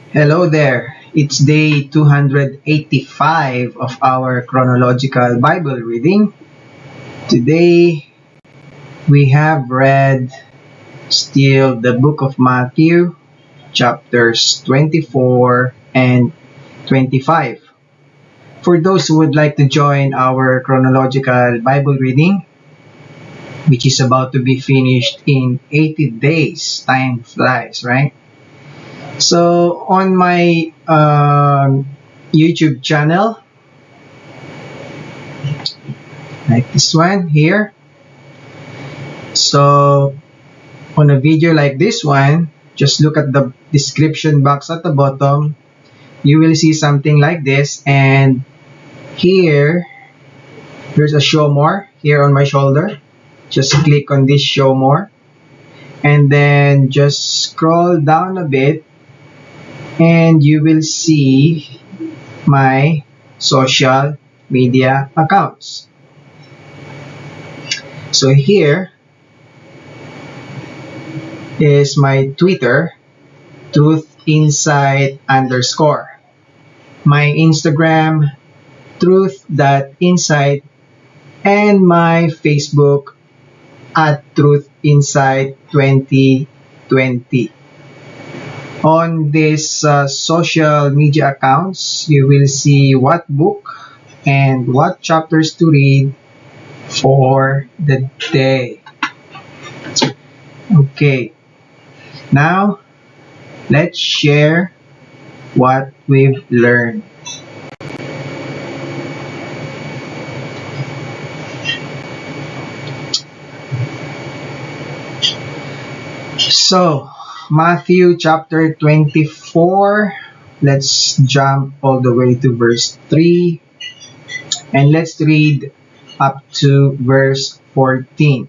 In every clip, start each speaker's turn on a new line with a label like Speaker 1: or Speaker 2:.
Speaker 1: Hello there. It's day 285 of our chronological Bible reading. Today we have read still the book of Matthew, chapters 24 and 25. For those who would like to join our chronological Bible reading, which is about to be finished in 80 days, time flies, right? So on my YouTube channel, like this one here. So on a video like this one, just look at the description box at the bottom. You will see something like this, and here there's a show more here on my shoulder. Just click on this show more, and then just scroll down a bit, and you will see my social media accounts. So here is my Twitter, Truth Insight _ my Instagram, truth.insight, and my Facebook at Truth Insight 2020. On these social media accounts, you will see what book and what chapters to read for the day. Okay, now let's share what we've learned. So, Matthew chapter 24, let's jump all the way to verse 3, and let's read up to verse 14.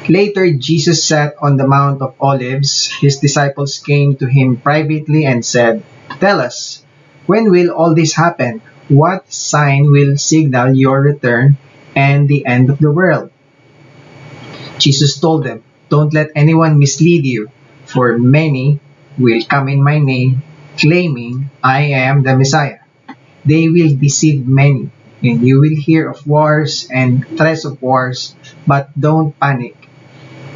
Speaker 1: Later, Jesus sat on the Mount of Olives. His disciples came to him privately and said, "Tell us, when will all this happen? What sign will signal your return and the end of the world?" Jesus told them, "Don't let anyone mislead you, for many will come in my name, claiming I am the Messiah. They will deceive many, and you will hear of wars and threats of wars, but don't panic.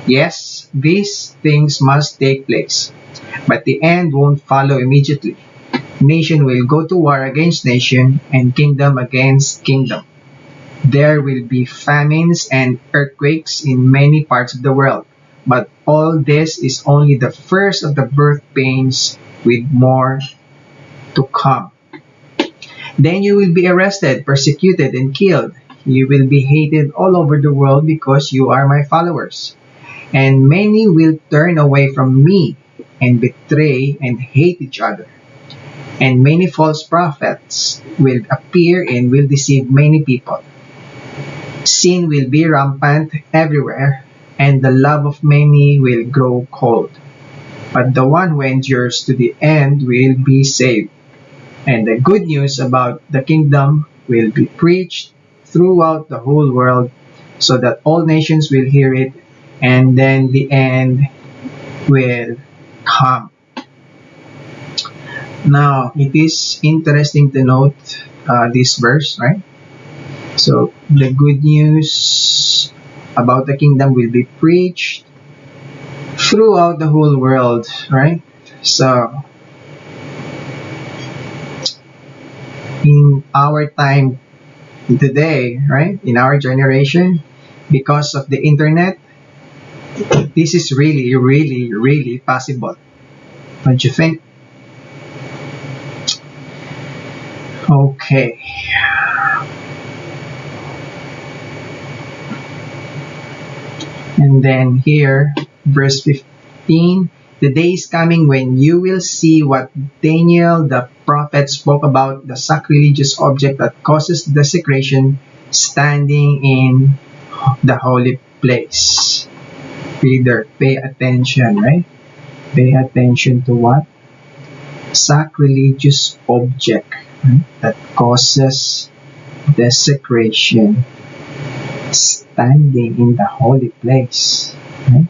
Speaker 1: Yes, these things must take place, but the end won't follow immediately. Nation will go to war against nation, and kingdom against kingdom. There will be famines and earthquakes in many parts of the world, but all this is only the first of the birth pains, with more to come. Then you will be arrested, persecuted, and killed. You will be hated all over the world because you are my followers. And many will turn away from me and betray and hate each other. And many false prophets will appear and will deceive many people. Sin will be rampant everywhere, and the love of many will grow cold. But the one who endures to the end will be saved. And the good news about the kingdom will be preached throughout the whole world, so that all nations will hear it, and then the end will come. Now, it is interesting to note this verse, right? So, the good news about the kingdom will be preached throughout the whole world, right? So, in our time today, right, in our generation, because of the internet, this is really, really, really possible. Don't you think? Okay. And then here, verse 15, the day is coming when you will see what Daniel the prophet spoke about, the sacrilegious object that causes desecration standing in the holy place. Reader, pay attention, right? Pay attention to what? Sacrilegious object, right? That causes desecration standing in the holy place, right?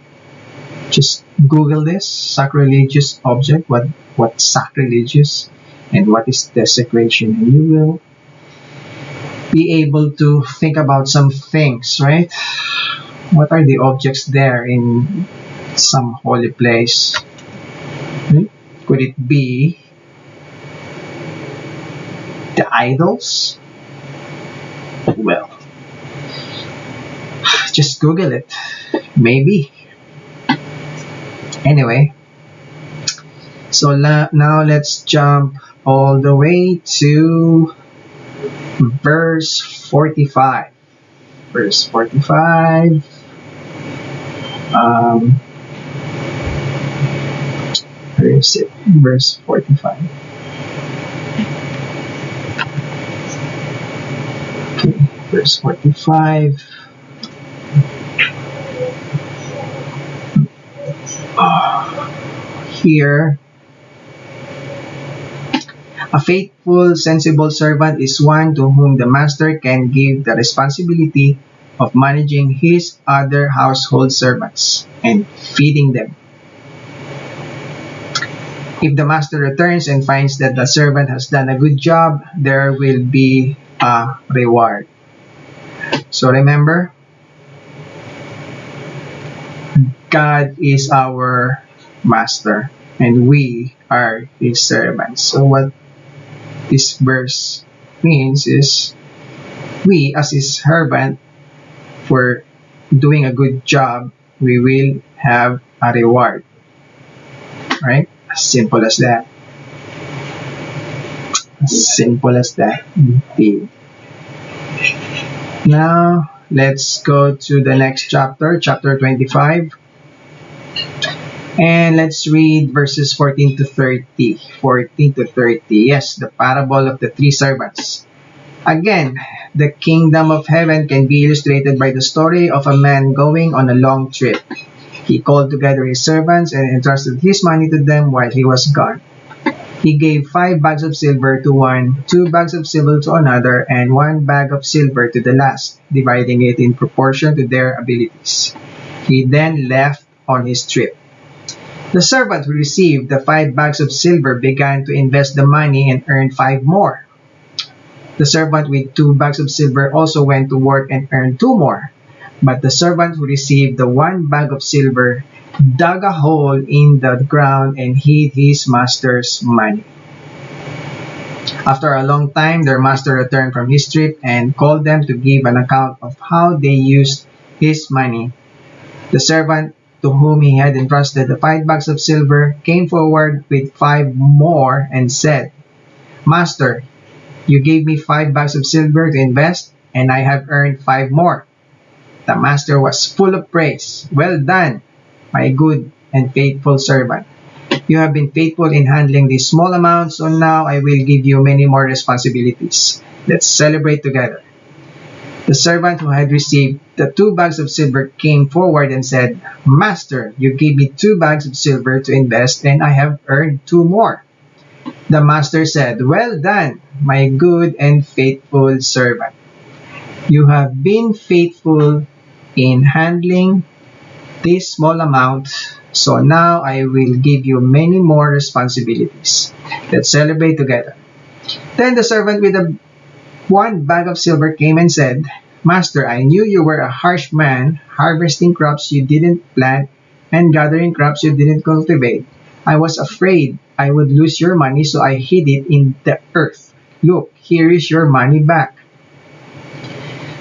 Speaker 1: Just Google this sacrilegious object. What's sacrilegious, and what is desecration, and you will be able to think about some things, right? What are the objects there in some holy place? Hmm? Could it be the idols? Well, just Google it. Maybe. Anyway, so now let's jump all the way to verse 45. Verse 45. Um, where is it? Verse 45. Okay, verse 45. Here, a faithful, sensible servant is one to whom the master can give the responsibility of managing his other household servants and feeding them. If the master returns and finds that the servant has done a good job, there will be a reward. So remember, God is our master and we are his servants. So what this verse means is we as his servant, for doing a good job, we will have a reward. Right? As simple as that. As simple as that. Indeed. Now, let's go to the next chapter, chapter 25. And let's read verses 14 to 30. 14 to 30. Yes, the parable of the three servants. Again, the kingdom of heaven can be illustrated by the story of a man going on a long trip. He called together his servants and entrusted his money to them while he was gone. He gave 5 bags of silver to one, 2 bags of silver to another, and 1 bag of silver to the last, dividing it in proportion to their abilities. He then left on his trip. The servant who received the 5 bags of silver began to invest the money and earned 5 more. The servant with 2 bags of silver also went to work and earned 2 more. But the servant who received the 1 bag of silver dug a hole in the ground and hid his master's money. After a long time, their master returned from his trip and called them to give an account of how they used his money. The servant to whom he had entrusted the 5 bags of silver came forward with 5 more and said, Master, you gave me 5 bags of silver to invest, and I have earned 5 more. The master was full of praise. Well done, my good and faithful servant. You have been faithful in handling these small amounts, so now I will give you many more responsibilities. Let's celebrate together. The servant who had received the 2 bags of silver came forward and said, Master, you gave me 2 bags of silver to invest, and I have earned 2 more. The master said, Well done, my good and faithful servant. You have been faithful in handling this small amount, so now I will give you many more responsibilities. Let's celebrate together. Then the servant with the 1 bag of silver came and said, Master, I knew you were a harsh man, harvesting crops you didn't plant and gathering crops you didn't cultivate. I was afraid I would lose your money, so I hid it in the earth. Look, here is your money back.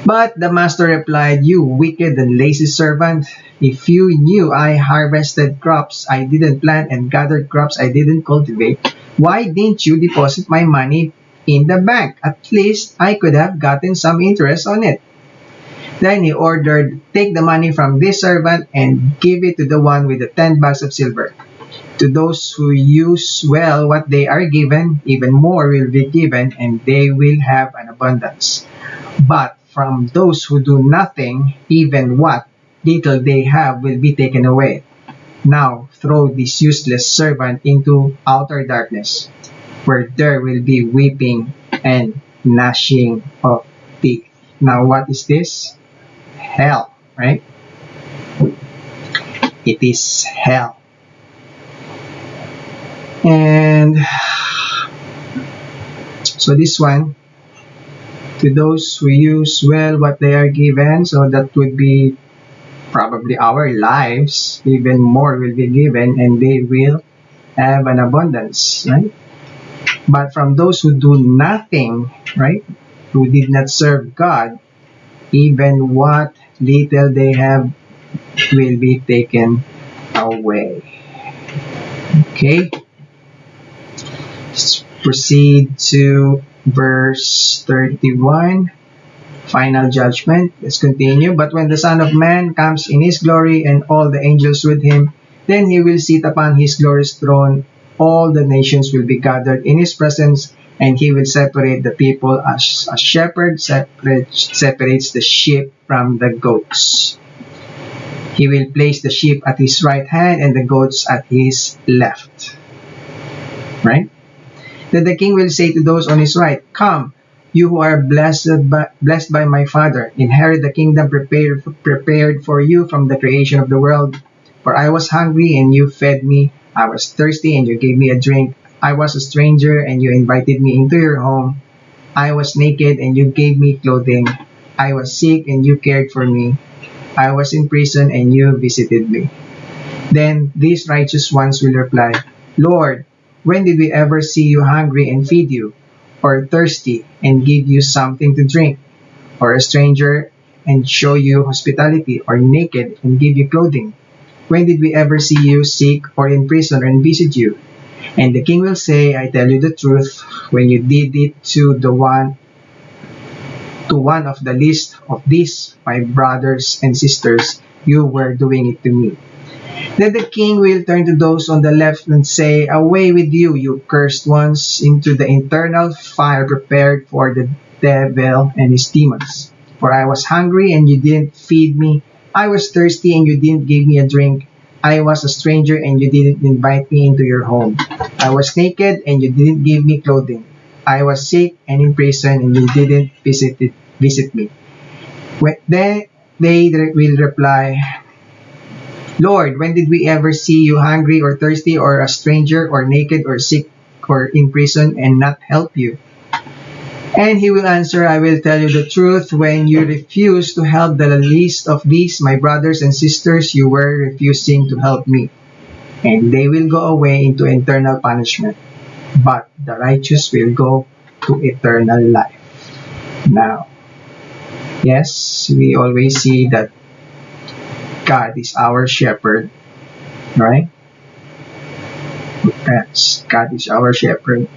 Speaker 1: But the master replied, You wicked and lazy servant, if you knew I harvested crops I didn't plant and gathered crops I didn't cultivate, why didn't you deposit my money in the bank? At least I could have gotten some interest on it. Then he ordered, Take the money from this servant and give it to the one with the 10 bags of silver. To those who use well what they are given, even more will be given, and they will have an abundance. But from those who do nothing, even what little they have will be taken away. Now throw this useless servant into outer darkness, where there will be weeping and gnashing of teeth. Now what is this? Hell, right? it is hell. And so this one, to those who use well what they are given, so that would be probably our lives, even more will be given, and they will have an abundance, right? But from those who do nothing, right, who did not serve God, even what little they have will be taken away. Okay, let's proceed to verse 31. Final judgment. Let's continue. But when the Son of Man comes in his glory and all the angels with him, then he will sit upon his glorious throne. All the nations will be gathered in his presence, and he will separate the people as a shepherd separates the sheep from the goats. He will place the sheep at his right hand and the goats at his left. Right? Then the king will say to those on his right, "Come, you who are blessed by my Father, inherit the kingdom prepared for you from the creation of the world. For I was hungry, and you fed me. I was thirsty, and you gave me a drink. I was a stranger, and you invited me into your home. I was naked, and you gave me clothing. I was sick, and you cared for me. I was in prison, and you visited me." Then these righteous ones will reply, "Lord, when did we ever see you hungry and feed you, or thirsty and give you something to drink, or a stranger and show you hospitality, or naked and give you clothing? When did we ever see you sick or in prison and visit you?" And the king will say, "I tell you the truth, when you did it to one of the least of these, my brothers and sisters, you were doing it to me." Then the king will turn to those on the left and say, "Away with you, you cursed ones, into the eternal fire prepared for the devil and his demons. For I was hungry, and you didn't feed me. I was thirsty, and you didn't give me a drink. I was a stranger, and you didn't invite me into your home. I was naked, and you didn't give me clothing. I was sick and in prison, and you didn't visit me." Then they will reply, "Lord, when did we ever see you hungry or thirsty or a stranger or naked or sick or in prison and not help you?" And he will answer, "I will tell you the truth, when you refuse to help the least of these, my brothers and sisters, you were refusing to help me." And they will go away into eternal punishment, but the righteous will go to eternal life. Now, yes, we always see that God is our shepherd, right? Yes, God is our shepherd.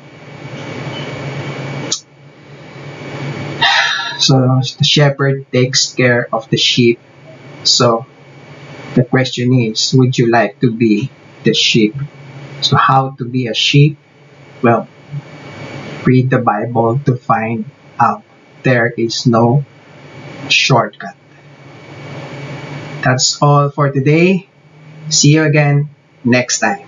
Speaker 1: So the shepherd takes care of the sheep. So the question is, would you like to be the sheep? So how to be a sheep? Well, read the Bible to find out. There is no shortcut. That's all for today. See you again next time.